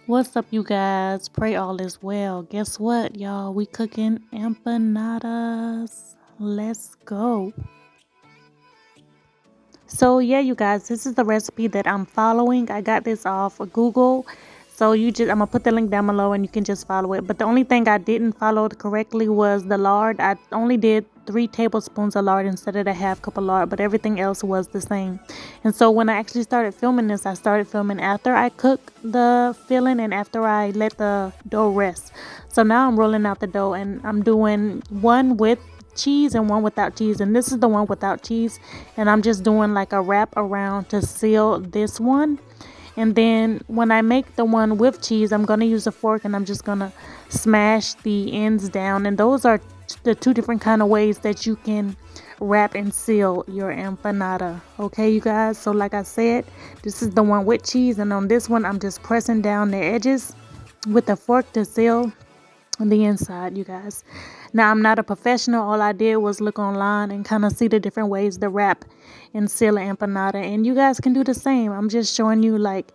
What's up, you guys? Pray all is well. Guess what, y'all? We cooking empanadas. Let's go. So yeah, you guys, this is the recipe that I'm following. I got this off of Google. So I'm gonna put the link down below and you can just follow it. But the only thing I didn't follow it correctly was the lard. I only did 3 tablespoons of lard instead of the half cup of lard, but everything else was the same. And so when I actually started filming this, I started filming after I cook the filling and after I let the dough rest. So now I'm rolling out the dough and I'm doing one with cheese and one without cheese, and this is the one without cheese, and I'm just doing like a wrap around to seal this one. And then when I make the one with cheese, I'm going to use a fork and I'm just going to smash the ends down. And those are the 2 different kind of ways that you can wrap and seal your empanada. Okay, you guys, so like I said, this is the one with cheese, and on this one I'm just pressing down the edges with a fork to seal the inside, you guys. Now, I'm not a professional. All I did was look online and kind of see the different ways to wrap and seal an empanada, and you guys can do the same. I'm just showing you, like,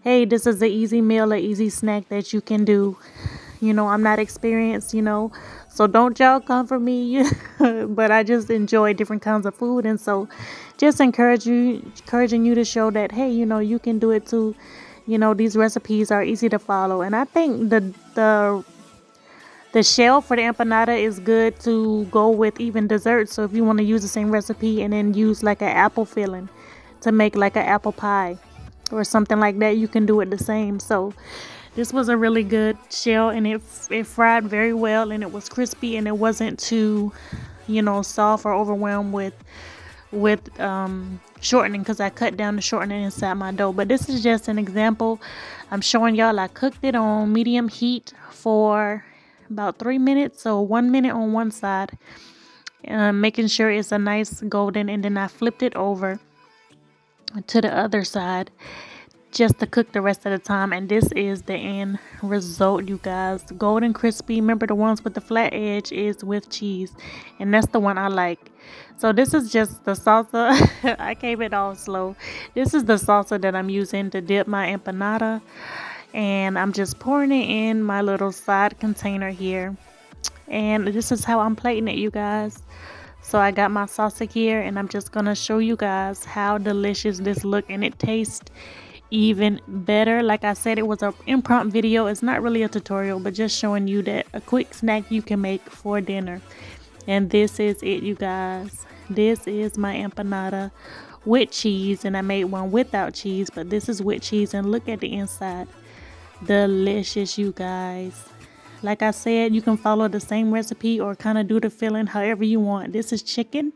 hey, this is an easy meal, an easy snack that you can do. I'm not experienced, so don't y'all come for me. But I just enjoy different kinds of food, and so just encouraging you to show that, hey, you can do it too. These recipes are easy to follow, and I think the shell for the empanada is good to go with even desserts. So if you want to use the same recipe and then use like an apple filling to make like an apple pie or something like that, you can do it the same. So this was a really good shell, and it fried very well, and it was crispy, and it wasn't too soft or overwhelmed with shortening, because I cut down the shortening inside my dough. But this is just an example. I'm showing y'all I cooked it on medium heat for about 3 minutes, so 1 minute on one side, making sure it's a nice golden, and then I flipped it over to the other side just to cook the rest of the time. And this is the end result, you guys. Golden crispy. Remember, the ones with the flat edge is with cheese, and that's the one I like. So this is just the salsa. I came it all slow. This is the salsa that I'm using to dip my empanada, and I'm just pouring it in my little side container here, and this is how I'm plating it, you guys. So I got my salsa here, and I'm just gonna show you guys how delicious this look, and it tastes even better. Like I said, it was an impromptu video. It's not really a tutorial, but just showing you that a quick snack you can make for dinner. And this is it, you guys. This is my empanada with cheese, and I made one without cheese, but this is with cheese, and look at the inside. Delicious, you guys. Like I said, you can follow the same recipe or kind of do the filling however you want. This is chicken.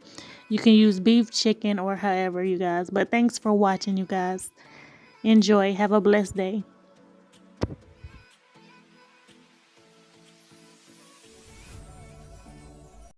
You can use beef, chicken, or however, you guys. But thanks for watching, you guys. Enjoy. Have a blessed day.